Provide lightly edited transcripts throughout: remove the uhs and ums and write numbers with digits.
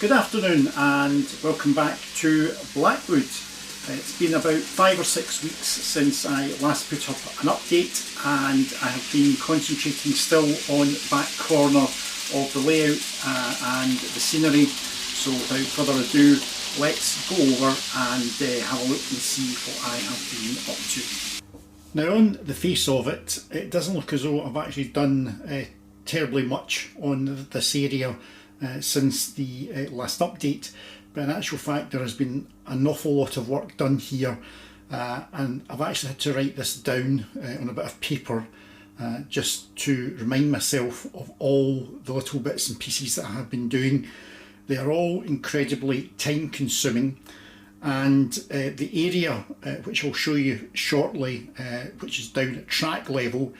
Good afternoon and welcome back to Blackwood. It's been about 5 or 6 weeks since I last put up an update, and I have been concentrating still on the back corner of the layout and the scenery. So without further ado, let's go over and have a look and see what I have been up to. Now, on the face of it, it doesn't look as though I've actually done terribly much on this area since the last update, but in actual fact there has been an awful lot of work done here, and I've actually had to write this down on a bit of paper just to remind myself of all the little bits and pieces that I have been doing. They are all incredibly time consuming, and the area which I'll show you shortly, which is down at track level,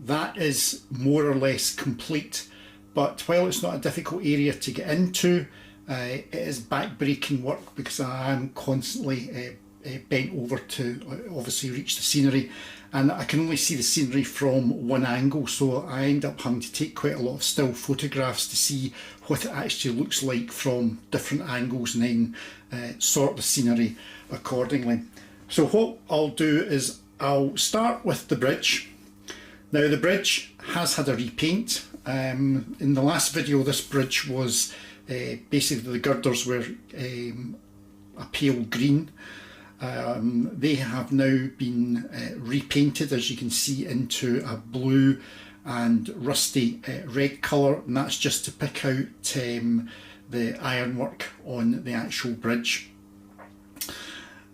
that is more or less complete. But while it's not a difficult area to get into, it is back-breaking work because I am constantly bent over to obviously reach the scenery, and I can only see the scenery from one angle, so I end up having to take quite a lot of still photographs to see what it actually looks like from different angles, and then sort the scenery accordingly. So what I'll do is I'll start with the bridge. Now, the bridge has had a repaint. In the last video, this bridge was basically the girders were a pale green. They have now been repainted, as you can see, into a blue and rusty red colour, and that's just to pick out the ironwork on the actual bridge.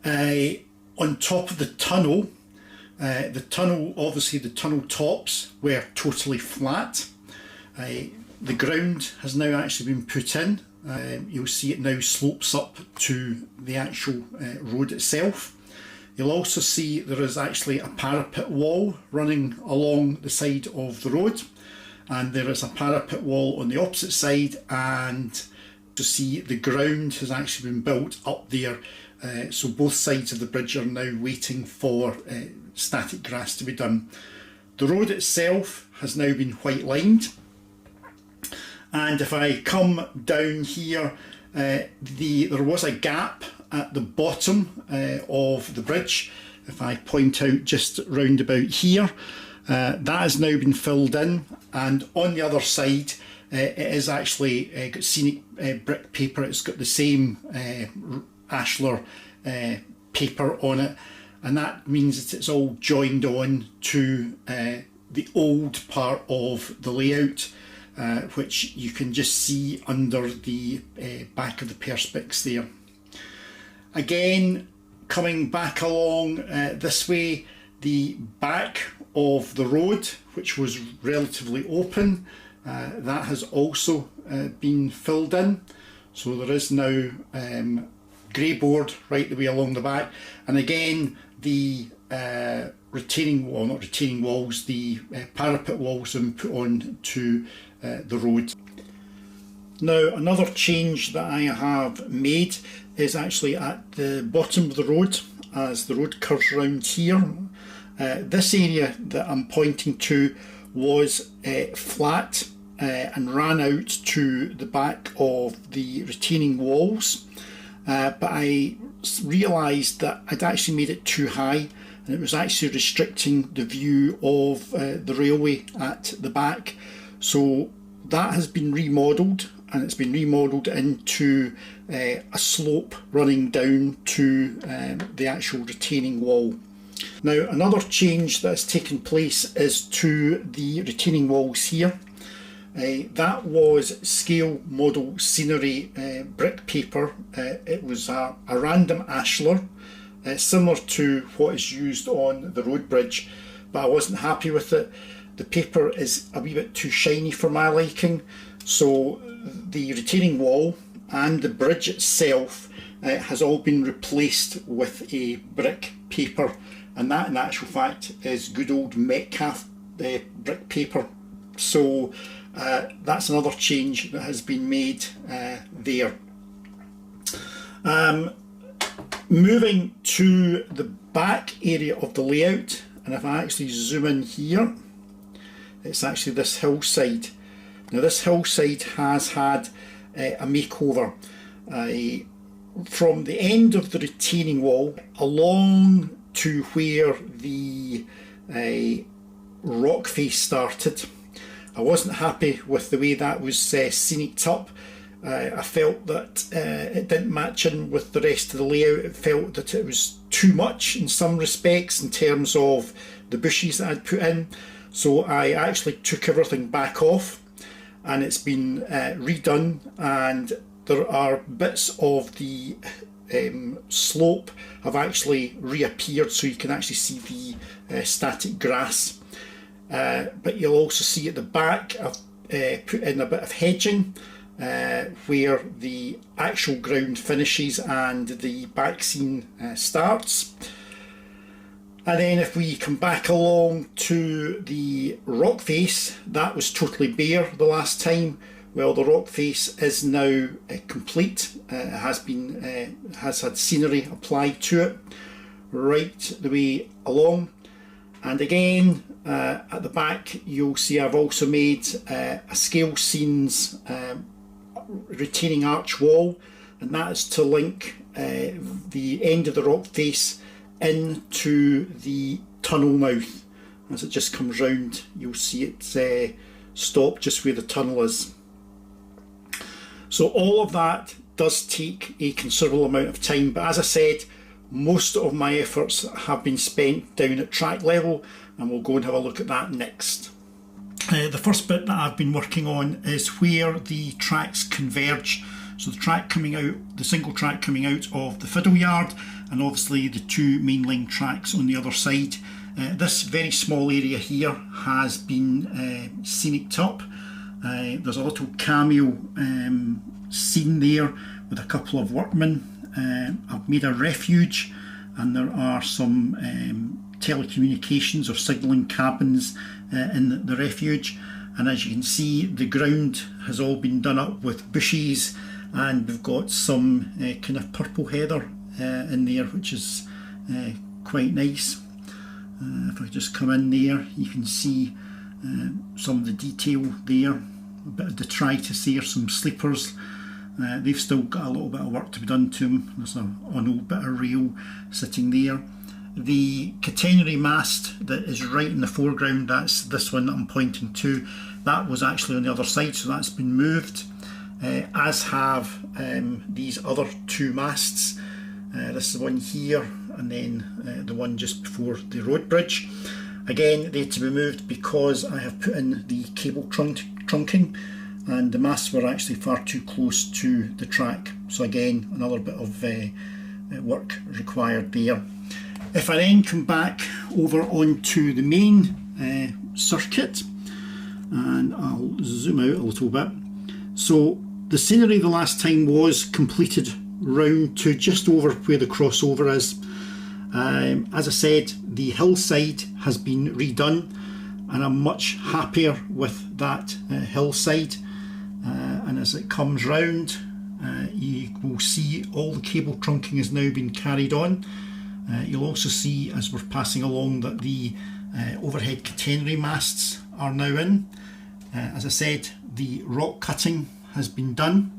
On top of the tunnel, obviously the tunnel tops were totally flat. The ground has now actually been put in. You'll see it now slopes up to the actual road itself. You'll also see there is actually a parapet wall running along the side of the road, and there is a parapet wall on the opposite side, and to see the ground has actually been built up there. So both sides of the bridge are now waiting for static grass to be done. The road itself has now been white lined. And if I come down here, there was a gap at the bottom of the bridge. If I point out just round about here, that has now been filled in, and on the other side it is actually got scenic brick paper. It's got the same ashlar paper on it, and that means that it's all joined on to the old part of the layout, which you can just see under the back of the perspex there. Again, coming back along this way, the back of the road, which was relatively open, that has also been filled in. So there is now grey board right the way along the back, and again the retaining wall, not retaining walls, the parapet walls have been put on to the road. Now, another change that I have made is actually at the bottom of the road, as the road curves round here. This area that I'm pointing to was flat and ran out to the back of the retaining walls, but I realised that I'd actually made it too high, and it was actually restricting the view of the railway at the back. So that has been remodelled, and it's been remodelled into a slope running down to the actual retaining wall. Now, another change that has taken place is to the retaining walls here. That was scale model scenery brick paper. It was a random ashlar, similar to what is used on the road bridge, but I wasn't happy with it. The paper is a wee bit too shiny for my liking, so the retaining wall and the bridge itself has all been replaced with a brick paper, and that in actual fact is good old Metcalf brick paper. So that's another change that has been made there. Moving to the back area of the layout, and if I actually zoom in here, it's actually this hillside. Now, this hillside has had a makeover. From the end of the retaining wall along to where the rock face started, I wasn't happy with the way that was scenicked up. I felt that it didn't match in with the rest of the layout. It felt that it was too much in some respects in terms of the bushes that I'd put in. So I actually took everything back off, and it's been redone, and there are bits of the slope have actually reappeared, so you can actually see the static grass. But you'll also see at the back I've put in a bit of hedging where the actual ground finishes and the back scene starts. And then if we come back along to the rock face, that was totally bare the last time. Well, the rock face is now complete. It has had scenery applied to it right the way along. And again, at the back, you'll see I've also made a scale scenes retaining arch wall, and that is to link the end of the rock face into the tunnel mouth. As it just comes round, you'll see it stop just where the tunnel is. So all of that does take a considerable amount of time, but as I said, most of my efforts have been spent down at track level, and we'll go and have a look at that next. The first bit that I've been working on is where the tracks converge. So the track coming out, the single track coming out of the fiddle yard, and obviously the two mainline tracks on the other side. This very small area here has been scenicked up. There's a little cameo scene there with a couple of workmen. I've made a refuge, and there are some telecommunications or signalling cabins in the refuge. And as you can see, the ground has all been done up with bushes, and we've got some kind of purple heather in there, which is quite nice. If I just come in there, you can see some of the detail there, a bit of detritus there, some sleepers. They've still got a little bit of work to be done to them. There's an old bit of rail sitting there. The catenary mast that is right in the foreground, that's this one that I'm pointing to, that was actually on the other side, so that's been moved, as have these other two masts. This is the one here, and then the one just before the road bridge. Again, they had to be moved because I have put in the cable trunking, and the masts were actually far too close to the track. So again, another bit of work required there. If I then come back over onto the main circuit, and I'll zoom out a little bit. So the scenery the last time was completed round to just over where the crossover is. As I said, the hillside has been redone, and I'm much happier with that hillside. And as it comes round, you will see all the cable trunking has now been carried on. You'll also see as we're passing along that the overhead catenary masts are now in. As I said, the rock cutting has been done.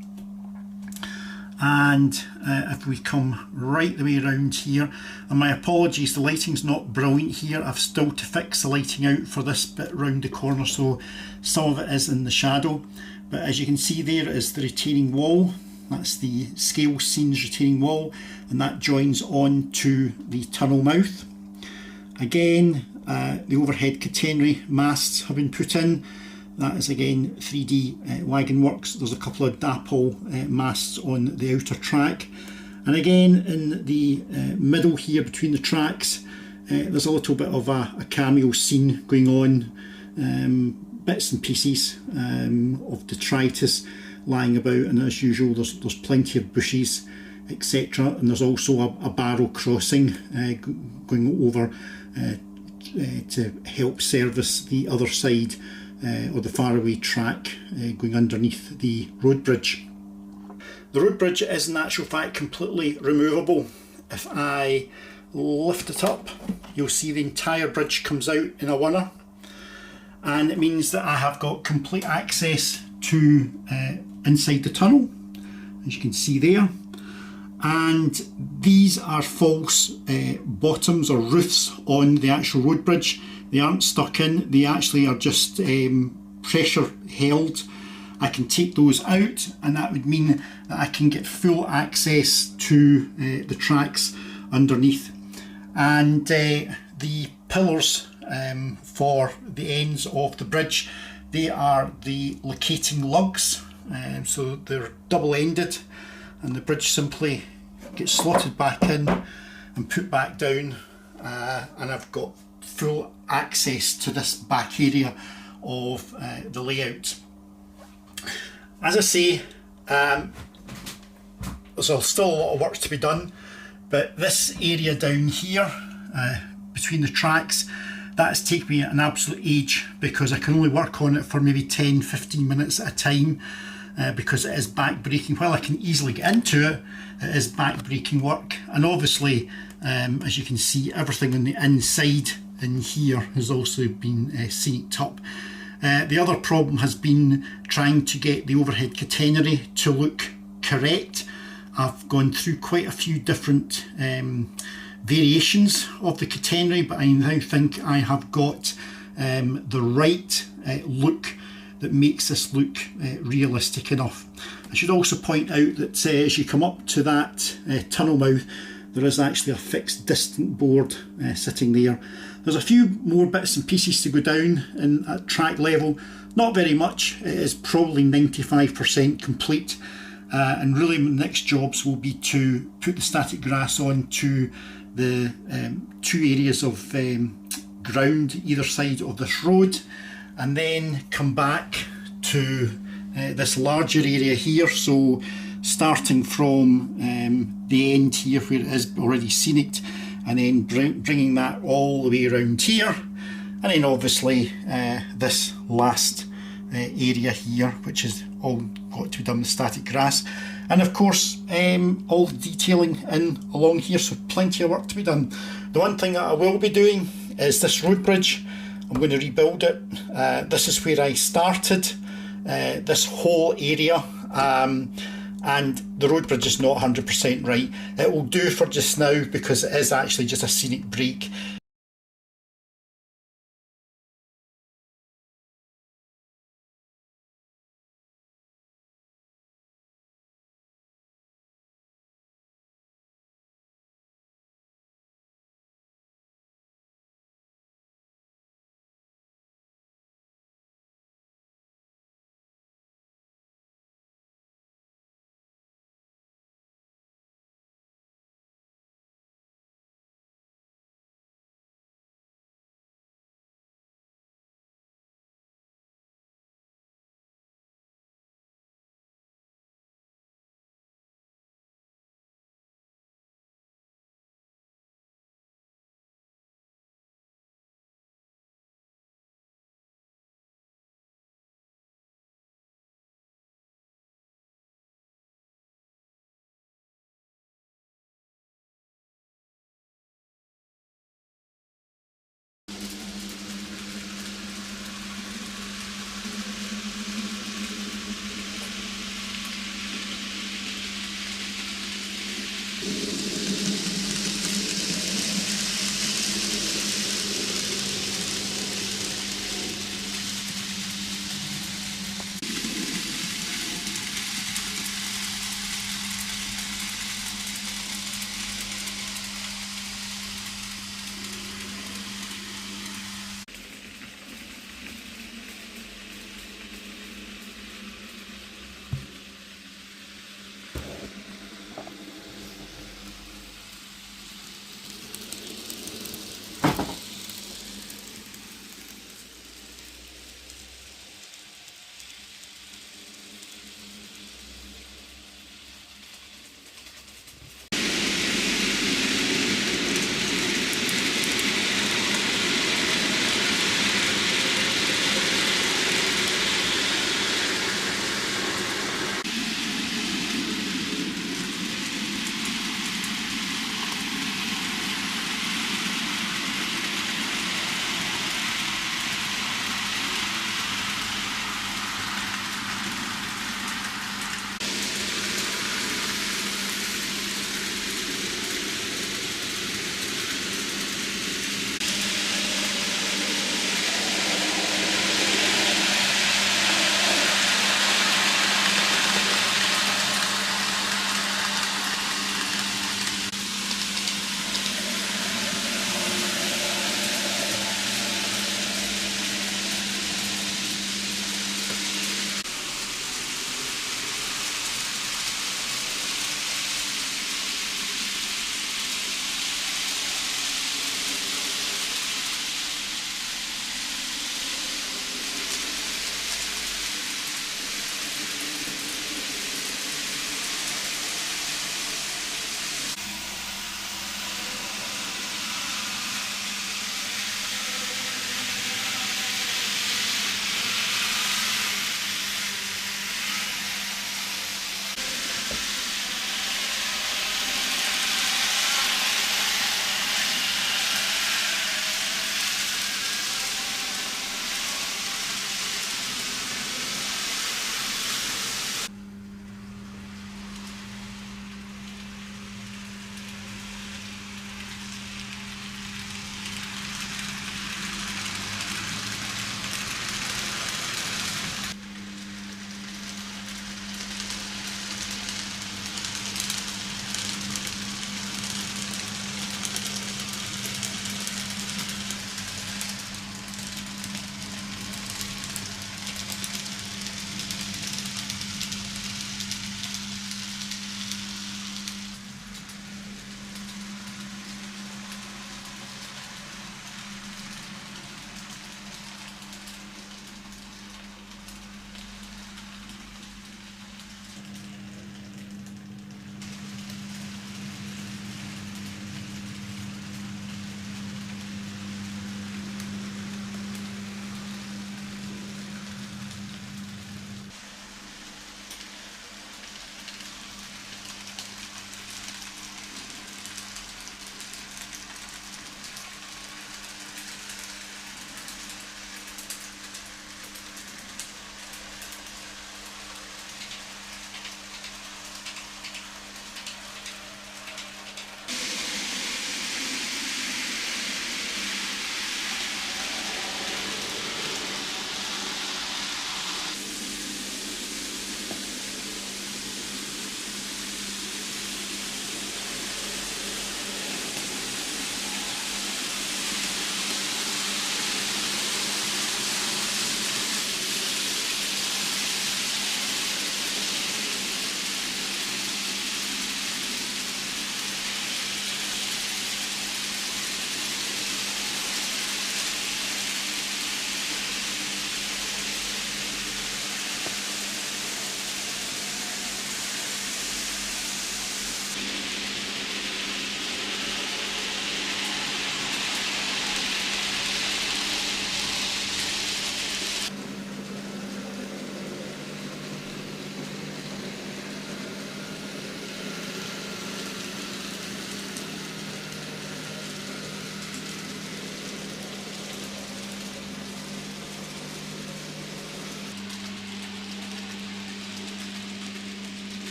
And if we come right the way around here, and my apologies, the lighting's not brilliant here. I've still to fix the lighting out for this bit round the corner, so some of it is in the shadow. But as you can see, there is the retaining wall. That's the scale scenes retaining wall, and that joins on to the tunnel mouth. Again, the overhead catenary masts have been put in. That is again 3D wagon works. There's a couple of DAPL masts on the outer track, and again in the middle here between the tracks, there's a little bit of a cameo scene going on. Bits and pieces of detritus lying about, and as usual there's plenty of bushes, etc. And there's also a barrow crossing going over to help service the other side or the faraway track going underneath the road bridge. The road bridge is in actual fact completely removable. If I lift it up, you'll see the entire bridge comes out in a oneer, and it means that I have got complete access to inside the tunnel. as you can see there. And these are false bottoms or roofs on the actual road bridge. They aren't stuck in, they actually are just pressure held. I can take those out, and that would mean that I can get full access to the tracks underneath. And the pillars for the ends of the bridge, they are the locating lugs, so they're double-ended, and the bridge simply gets slotted back in and put back down, and I've got full access to this back area of the layout. As I say, there's still a lot of work to be done, but this area down here between the tracks, that's taken me an absolute age, because I can only work on it for maybe 10-15 minutes at a time, because it is back braking. While I can easily get into it, it is back braking work. And obviously, as you can see, everything on the inside in here has also been sceniced up. The other problem has been trying to get the overhead catenary to look correct. I've gone through quite a few different variations of the catenary, but I now think I have got the right look that makes this look realistic enough. I should also point out that as you come up to that tunnel mouth, there is actually a fixed distant board sitting there. There's a few more bits and pieces to go down at track level, not very much. It is probably 95% complete, and really my next jobs will be to put the static grass on to the two areas of ground either side of this road, and then come back to this larger area here. So starting from the end here where it is already scenic, and then bringing that all the way around here, and then obviously this last area here, which is all got to be done with static grass, and of course all the detailing in along here, so plenty of work to be done. The one thing that I will be doing is this road bridge. I'm going to rebuild it. This is where I started, this whole area, and the road bridge is not 100% right. It will do for just now because it is actually just a scenic break.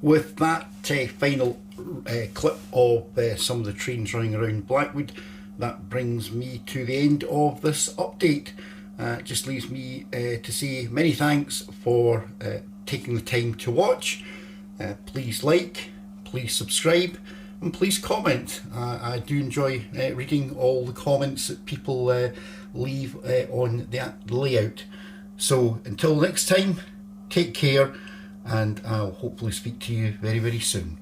with that final clip of some of the trains running around Blackwood, that brings me to the end of this update. It just leaves me to say many thanks for taking the time to watch. Please like, please subscribe, and please comment. I do enjoy reading all the comments that people leave on the layout. So until next time, take care, and I'll hopefully speak to you very, very soon.